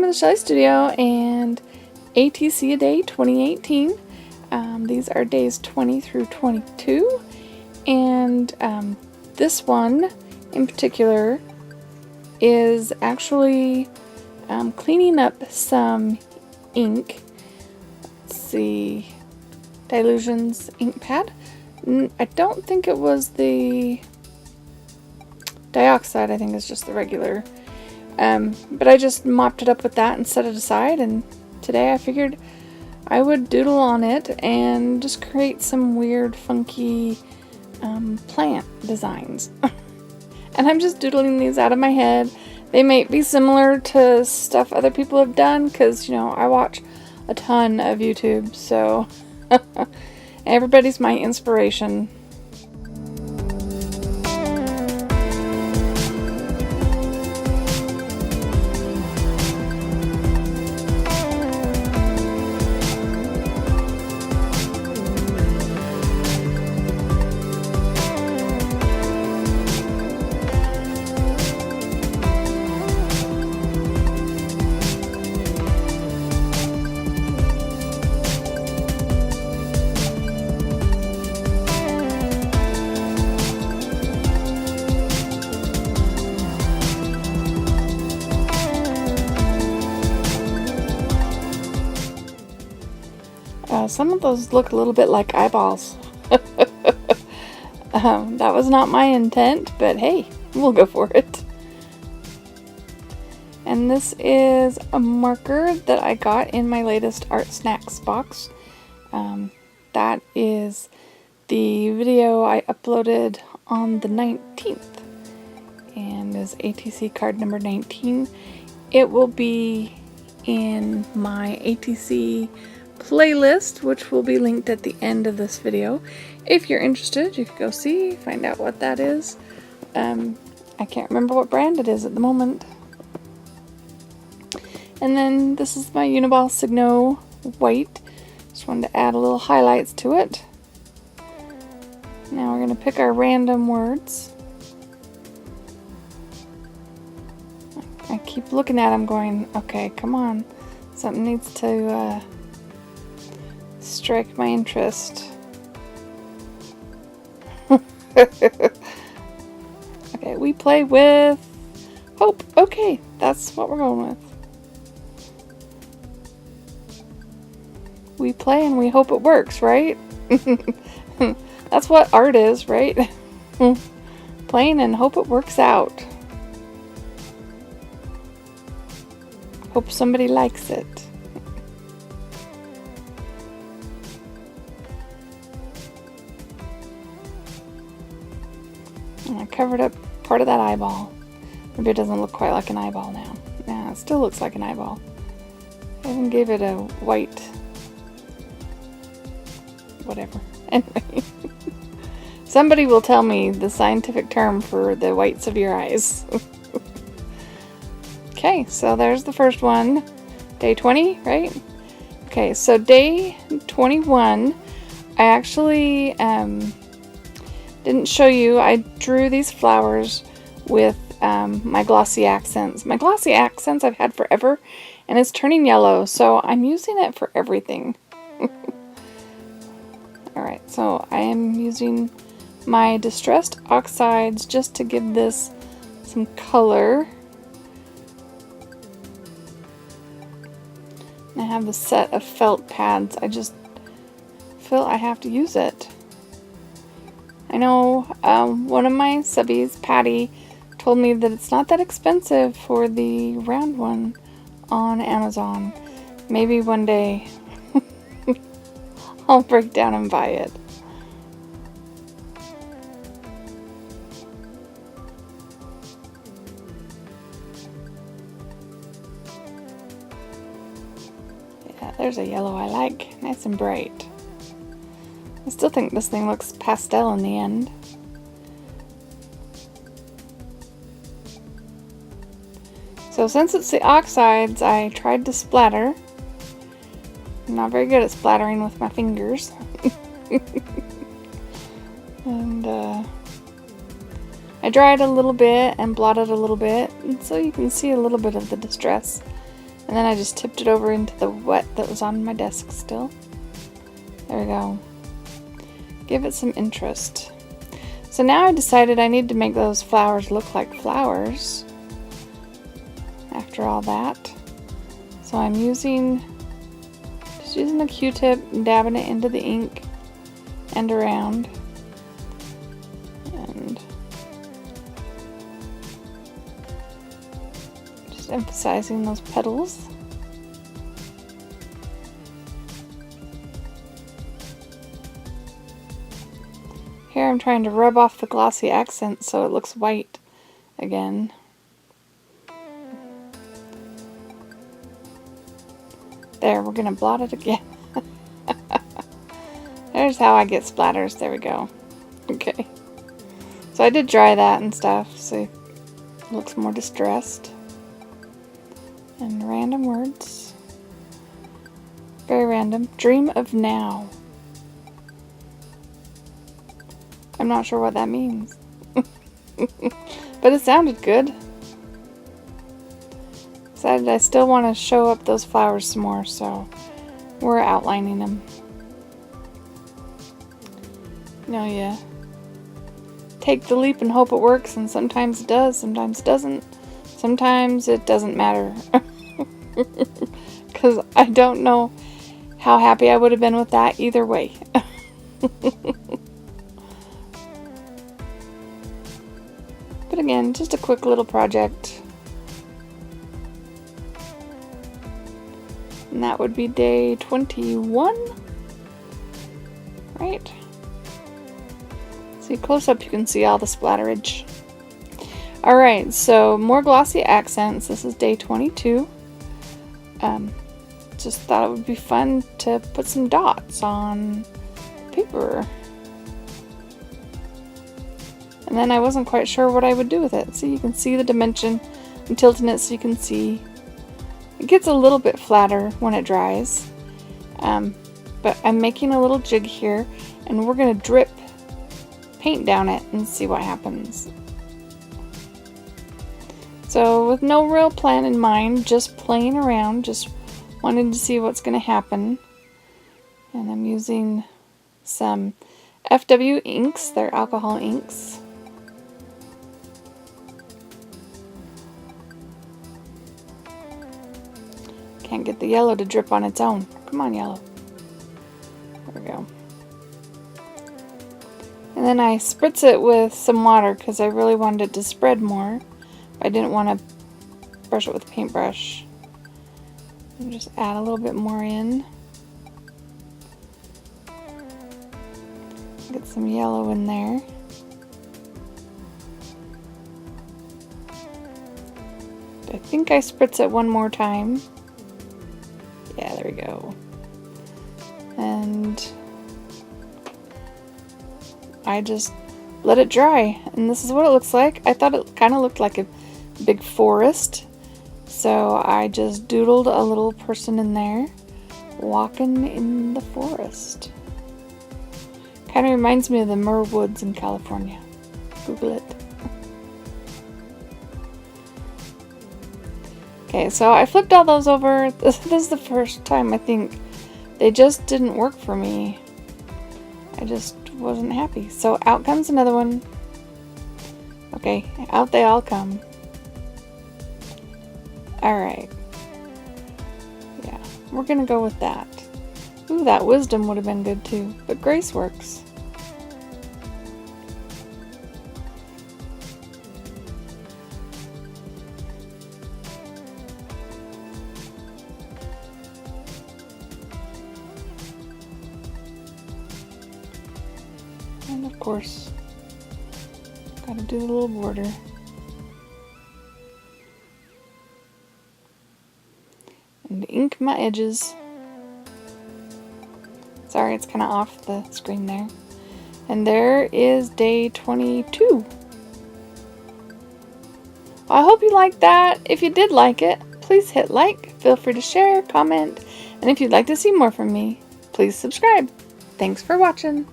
the Shelley Studio and ATC a Day 2018. These are days 20 through 22, and this one in particular is actually cleaning up some ink. Let's see, Dilutions ink pad. I don't think it was the dioxide, I think it's just the regular. But I just mopped it up with that and set it aside, and today I figured I would doodle on it and just create some weird funky plant designs. And I'm just doodling these out of my head. They may be similar to stuff other people have done because, you know, I watch a ton of YouTube, so everybody's my inspiration. Some of those look a little bit like eyeballs. That was not my intent, but hey, we'll go for it. And this is a marker that I got in my latest Art Snacks box. That is the video I uploaded on the 19th, and is ATC card number 19. It will be in my ATC playlist, which will be linked at the end of this video. If you're interested, you can go see, find out what that is. I can't remember what brand it is at the moment. And then this is my Uniball Signo white. Just wanted to add a little highlights to it. Now we're going to pick our random words. I keep looking at them going, okay, come on. Something needs to strike my interest. Okay, we play with hope. Okay, that's what we're going with. We play and we hope it works, right? That's what art is, right? Playing and hope it works out. Hope somebody likes it. And I covered up part of that eyeball. Maybe it doesn't look quite like an eyeball now. Yeah, it still looks like an eyeball. I even gave it a white whatever. Anyway. Somebody will tell me the scientific term for the whites of your eyes. Okay, so there's the first one. Day 20, right? Okay, so day 21, I actually didn't show you. I drew these flowers with my glossy accents. My glossy accents I've had forever, and it's turning yellow, so I'm using it for everything. Alright, so I am using my distressed oxides just to give this some color. I have a set of felt pads. I just feel I have to use it. I know one of my subbies, Patty, told me that it's not that expensive for the round one on Amazon. Maybe one day I'll break down and buy it. Yeah, there's a yellow I like. Nice and bright. I still think this thing looks pastel in the end. So since it's the oxides, I tried to splatter. I'm not very good at splattering with my fingers. And I dried a little bit and blotted a little bit, and so you can see a little bit of the distress And then I just tipped it over into the wet that was on my desk still. There we go. Give it some interest. So now I decided I need to make those flowers look like flowers after all that. So I'm just using a Q-tip and dabbing it into the ink and around. And just emphasizing those petals. Here I'm trying to rub off the glossy accent so it looks white again. There, we're gonna blot it again. There's how I get splatters. There we go. Okay. So I did dry that and stuff, so it looks more distressed. And random words. Very random. Dream of now. I'm not sure what that means. But it sounded good. Decided I still want to show up those flowers some more, so we're outlining them. You know, you take the leap and hope it works, and sometimes it does, sometimes it doesn't. Sometimes it doesn't matter. Because I don't know how happy I would have been with that either way. But again, just a quick little project. And that would be day 21. Right? See, close up you can see all the splatterage. Alright, so more glossy accents. This is day 22. Just thought it would be fun to put some dots on paper. And then I wasn't quite sure what I would do with it. So you can see the dimension. I'm tilting it so you can see. It gets a little bit flatter when it dries. But I'm making a little jig here, and we're going to drip paint down it and see what happens. So with no real plan in mind, just playing around, just wanting to see what's going to happen. And I'm using some FW inks, they're alcohol inks. Can't get the yellow to drip on its own. Come on, yellow. There we go. And then I spritz it with some water because I really wanted it to spread more. I didn't want to brush it with a paintbrush. And just add a little bit more in. Get some yellow in there. I think I spritz it one more time. Yeah, there we go. And I just let it dry, and this is what it looks like. I thought it kind of looked like a big forest, so I just doodled a little person in there walking in the forest. Kind of reminds me of the Myrrh Woods in California. Google it. Okay, so I flipped all those over. This is the first time I think they just didn't work for me. I just wasn't happy. So out comes another one. Okay, out they all come. Alright. Yeah, we're gonna go with that. Ooh, that wisdom would have been good too, but grace works. And of course, gotta do the little border. And ink my edges. Sorry, it's kind of off the screen there. And there is day 22. I hope you liked that. If you did like it, please hit like. Feel free to share, comment, and if you'd like to see more from me, please subscribe. Thanks for watching.